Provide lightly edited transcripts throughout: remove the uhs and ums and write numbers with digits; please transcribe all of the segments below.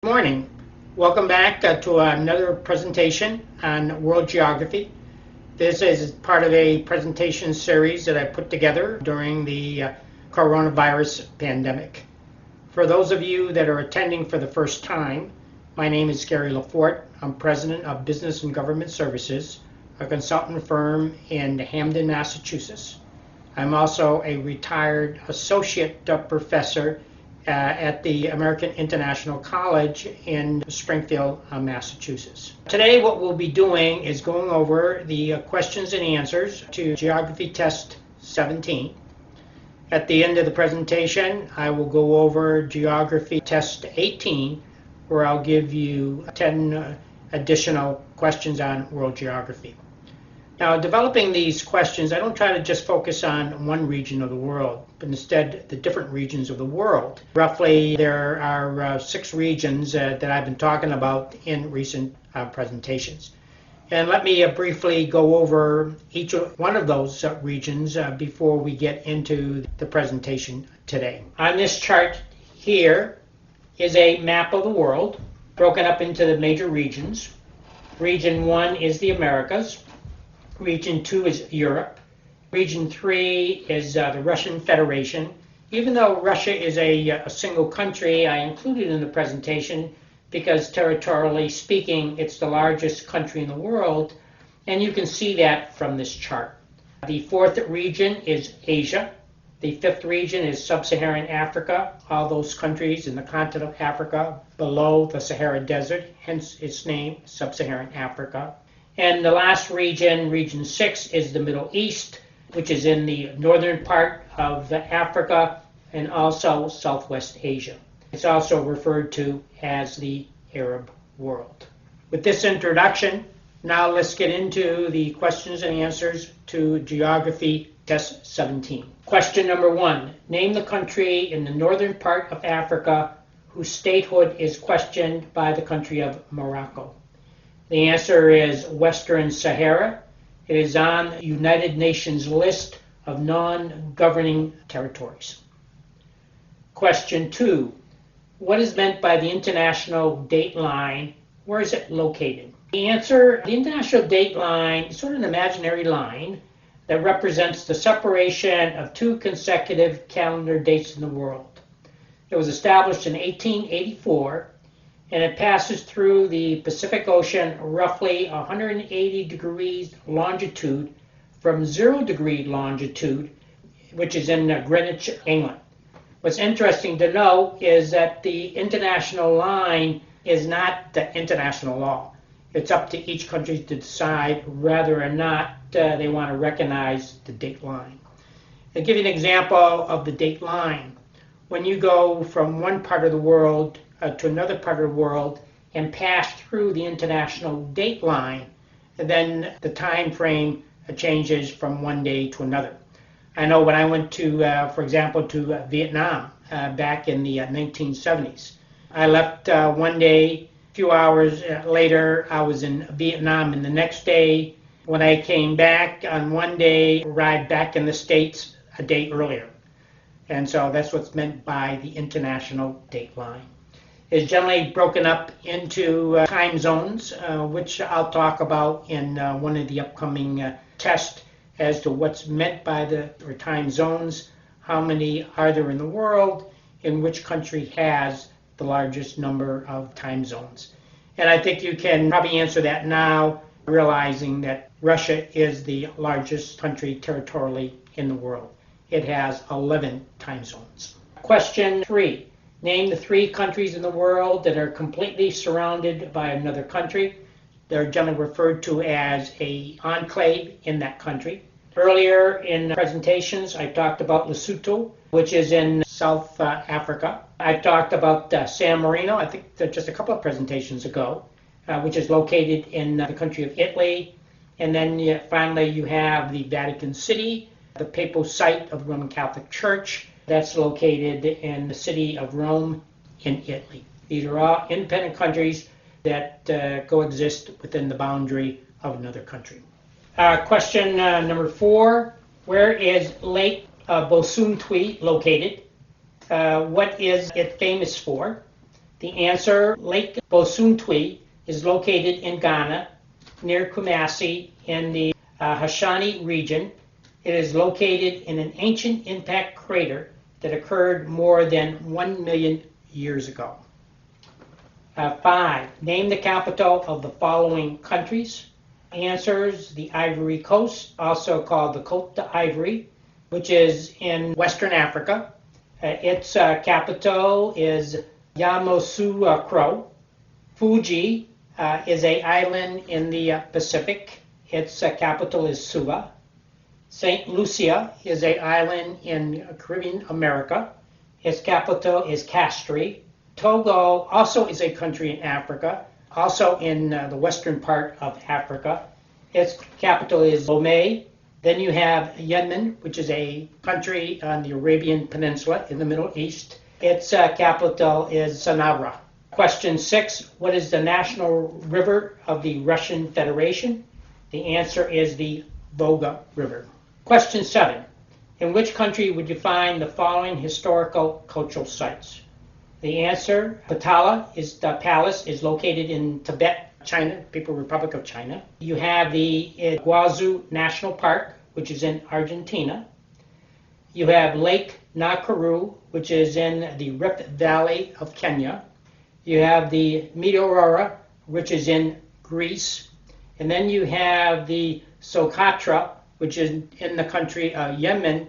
Good morning. Welcome back to another presentation on world geography. This is part of a presentation series that I put together during the coronavirus pandemic. For those of you that are attending for the first time, my name is LeFort. I'm president of Business and Government Services, a consultant firm in Hamden, Massachusetts. I'm also a retired associate professor at the American International College in Springfield, Massachusetts. Today what we'll be doing is going over the questions and answers to Geography Test 17. At the end of the presentation, I will go over Geography Test 18, where I'll give you 10 additional questions on world geography. Now, developing these questions, I don't try to just focus on one region of the world, but instead the different regions of the world. Roughly, there are 6 regions that I've been talking about in recent presentations. And let me briefly go over each one of those regions before we get into the presentation today. On this chart here is a map of the world, broken up into the major regions. Region 1 is the Americas. Region 2 is Europe. Region 3 is the Russian Federation. Even though Russia is a single country, I included in the presentation because territorially speaking, it's the largest country in the world, and you can see that from this chart. The 4th region is Asia. The 5th region is Sub-Saharan Africa, all those countries in the continent of Africa below the Sahara Desert, hence its name, Sub-Saharan Africa. And the last region, Region 6, is the Middle East, which is in the northern part of Africa and also Southwest Asia. It's also referred to as the Arab world. With this introduction, now let's get into the questions and answers to Geography Test 17. Question number 1. Name the country in the northern part of Africa whose statehood is questioned by the country of Morocco. The answer is Western Sahara. It is on the United Nations list of non-governing territories. Question 2. What is meant by the international date line? Where is it located? The answer, the international date line is sort of an imaginary line that represents the separation of 2 consecutive calendar dates in the world. It was established in 1884, and it passes through the Pacific Ocean roughly 180 degrees longitude from 0 degree longitude, which is in Greenwich, England. What's interesting to know is that the international line is not the international law. It's up to each country to decide whether or not they want to recognize the date line. I'll give you an example of the date line. When you go from one part of the world to another part of the world and pass through the international date line, then the time frame changes from one day to another. I know when I went to, for example, to Vietnam back in the 1970s, I left one day, a few hours later I was in Vietnam, and the next day when I came back on one day, arrived back in the States a day earlier. And so that's what's meant by the international date line. Is generally broken up into time zones, which I'll talk about in one of the upcoming tests as to what's meant by the time zones, how many are there in the world, and which country has the largest number of time zones. And I think you can probably answer that now, realizing that Russia is the largest country territorially in the world. It has 11 time zones. Question 3. Name the 3 countries in the world that are completely surrounded by another country. They're generally referred to as an enclave in that country. Earlier in presentations, I talked about Lesotho, which is in South Africa. I talked about San Marino, I think just a couple of presentations ago, which is located in the country of Italy. And then finally you have the Vatican City, the papal site of the Roman Catholic Church. That's located in the city of Rome in Italy. These are all independent countries that coexist within the boundary of another country. Question number 4. Where is Lake Bosuntwi located? What is it famous for? The answer, Lake Bosuntwi, is located in Ghana, near Kumasi, in the Hashani region. It is located in an ancient impact crater that occurred more than 1 million years ago. 5. Name the capital of the following countries. Answers, the Ivory Coast, also called the Côte d'Ivoire, which is in Western Africa. Its capital is Yamoussoukro. Fuji is an island in the Pacific. Its capital is Suva. St. Lucia is an island in Caribbean America. Its capital is Castries. Togo also is a country in Africa, also in the western part of Africa. Its capital is Lomé. Then you have Yemen, which is a country on the Arabian Peninsula in the Middle East. Its capital is Sanara. Question 6, what is the national river of the Russian Federation? The answer is the Volga River. Question 7, in which country would you find the following historical cultural sites? The answer, Potala, is the palace, is located in Tibet, China, People's Republic of China. You have the Iguazu National Park, which is in Argentina. You have Lake Nakuru, which is in the Rift Valley of Kenya. You have the Aurora, which is in Greece. And then you have the Socotra, which is in the country of Yemen,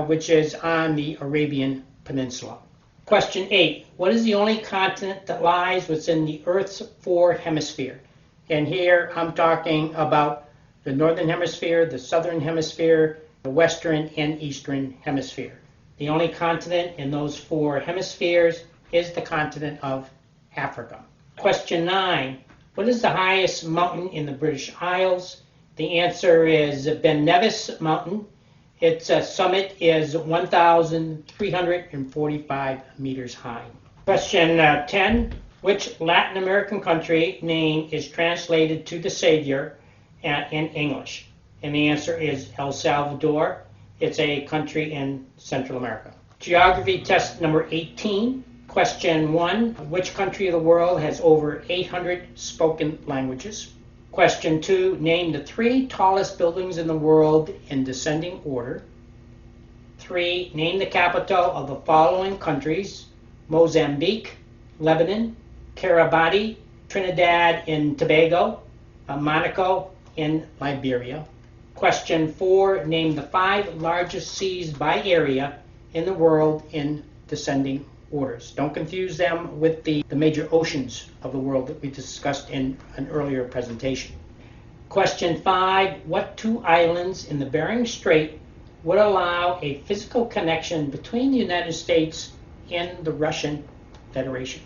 which is on the Arabian Peninsula. Question 8. What is the only continent that lies within the Earth's 4 hemispheres? And here I'm talking about the Northern Hemisphere, the Southern Hemisphere, the Western and Eastern Hemisphere. The only continent in those 4 hemispheres is the continent of Africa. Question 9. What is the highest mountain in the British Isles? The answer is Ben Nevis Mountain. Its summit is 1,345 meters high. Question 10. Which Latin American country name is translated to the Savior in English? And the answer is El Salvador. It's a country in Central America. Geography test number 18. Question 1. Which country of the world has over 800 spoken languages? Question 2. Name the 3 tallest buildings in the world in descending order. 3. Name the capital of the following countries: Mozambique, Lebanon, Kiribati, Trinidad and Tobago, Monaco, and Liberia. Question 4. Name the 5 largest seas by area in the world in descending orders. Don't confuse them with the major oceans of the world that we discussed in an earlier presentation. Question 5. What 2 islands in the Bering Strait would allow a physical connection between the United States and the Russian Federation?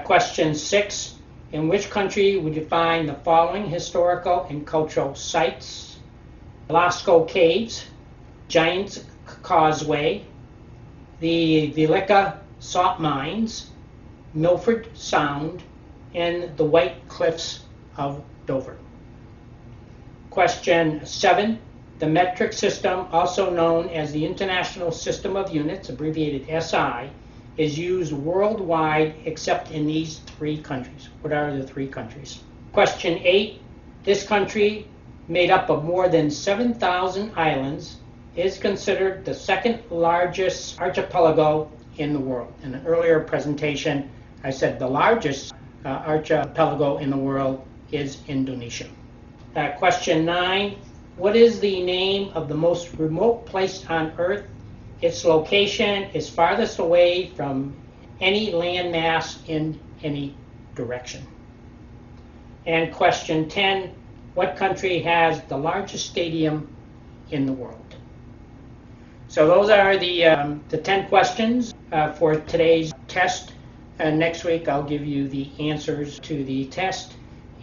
Question 6. In which country would you find the following historical and cultural sites? Lascaux Caves, Giant's Causeway, the Vileka Salt Mines, Milford Sound, and the White Cliffs of Dover. Question 7. The metric system, also known as the International System of Units, abbreviated SI, is used worldwide except in these 3 countries. What are the 3 countries? Question 8. This country, made up of more than 7,000 islands, is considered the 2nd largest archipelago in the world. In an earlier presentation, I said the largest archipelago in the world is Indonesia. Question 9. What is the name of the most remote place on Earth? Its location is farthest away from any landmass in any direction. And question 10. What country has the largest stadium in the world? So those are the 10 questions for today's test. And next week I'll give you the answers to the test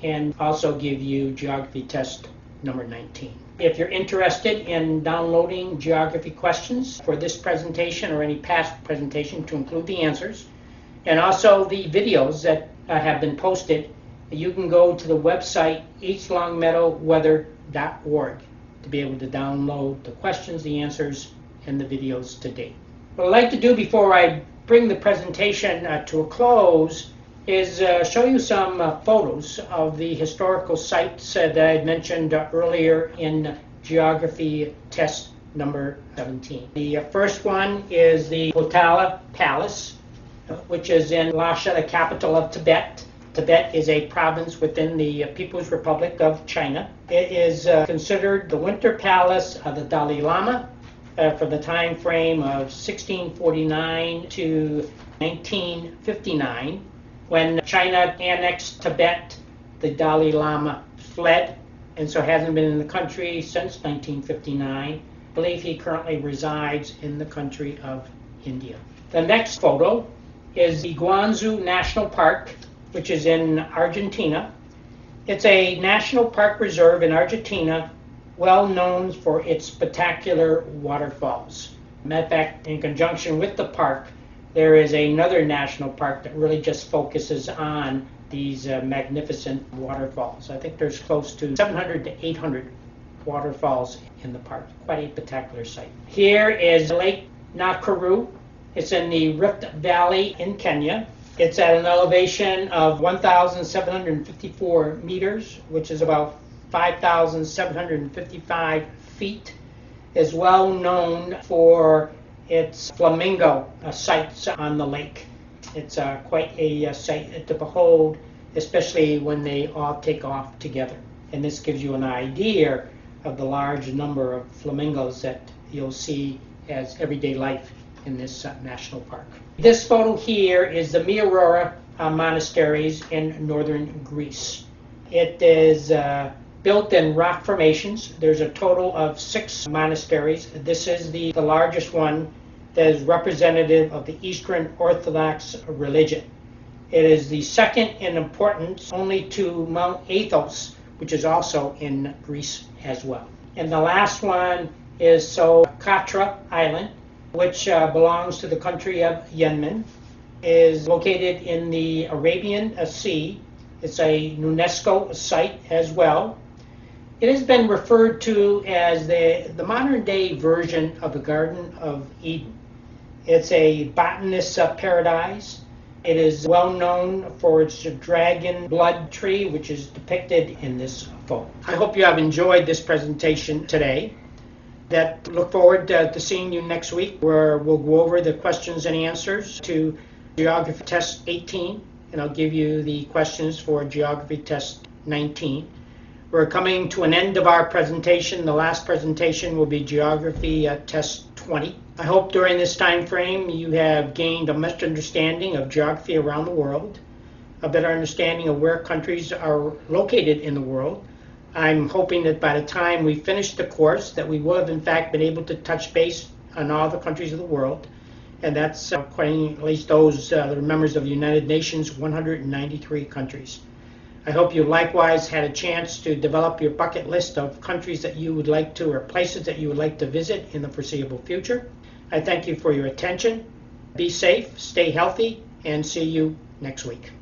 and also give you geography test number 19. If you're interested in downloading geography questions for this presentation or any past presentation to include the answers, and also the videos that have been posted, you can go to the website eastlongmeadowweather.org to be able to download the questions, the answers, and the videos to date. What I'd like to do before I bring the presentation to a close is show you some photos of the historical sites that I had mentioned earlier in geography test number 17. The first one is the Potala Palace, which is in Lhasa, the capital of Tibet. Tibet is a province within the People's Republic of China. It is considered the winter palace of the Dalai Lama for the time frame of 1649 to 1959. When China annexed Tibet, the Dalai Lama fled, and so hasn't been in the country since 1959. I believe he currently resides in the country of India. The next photo is the Guangzhou National Park, which is in Argentina. It's a national park reserve in Argentina, well known for its spectacular waterfalls. Matter of fact, in conjunction with the park, there is another national park that really just focuses on these magnificent waterfalls. I think there's close to 700 to 800 waterfalls in the park. Quite a spectacular site. Here is Lake Nakuru. It's in the Rift Valley in Kenya. It's at an elevation of 1,754 meters, which is about 5,755 feet. Is well known for its flamingo sites on the lake. It's quite a sight to behold, especially when they all take off together. And this gives you an idea of the large number of flamingos that you'll see as everyday life in this national park. This photo here is the Aurora monasteries in northern Greece. It is built in rock formations. There's a total of 6 monasteries. This is the largest one that is representative of the Eastern Orthodox religion. It is the second in importance only to Mount Athos, which is also in Greece as well. And the last one is Socotra Island, which belongs to the country of Yemen, is located in the Arabian Sea. It's a UNESCO site as well. It has been referred to as the modern day version of the Garden of Eden. It's a botanist's paradise. It is well known for its dragon blood tree, which is depicted in this photo. I hope you have enjoyed this presentation today. Look forward to seeing you next week, where we'll go over the questions and answers to Geography Test 18, and I'll give you the questions for Geography Test 19. We're coming to an end of our presentation. The last presentation will be Geography Test 20. I hope during this time frame you have gained a much understanding of geography around the world, a better understanding of where countries are located in the world. I'm hoping that by the time we finish the course that we will have in fact been able to touch base on all the countries of the world, and that's according at least those that are members of the United Nations, 193 countries. I hope you likewise had a chance to develop your bucket list of countries that you would like to, or places that you would like to visit in the foreseeable future. I thank you for your attention. Be safe, stay healthy, and see you next week.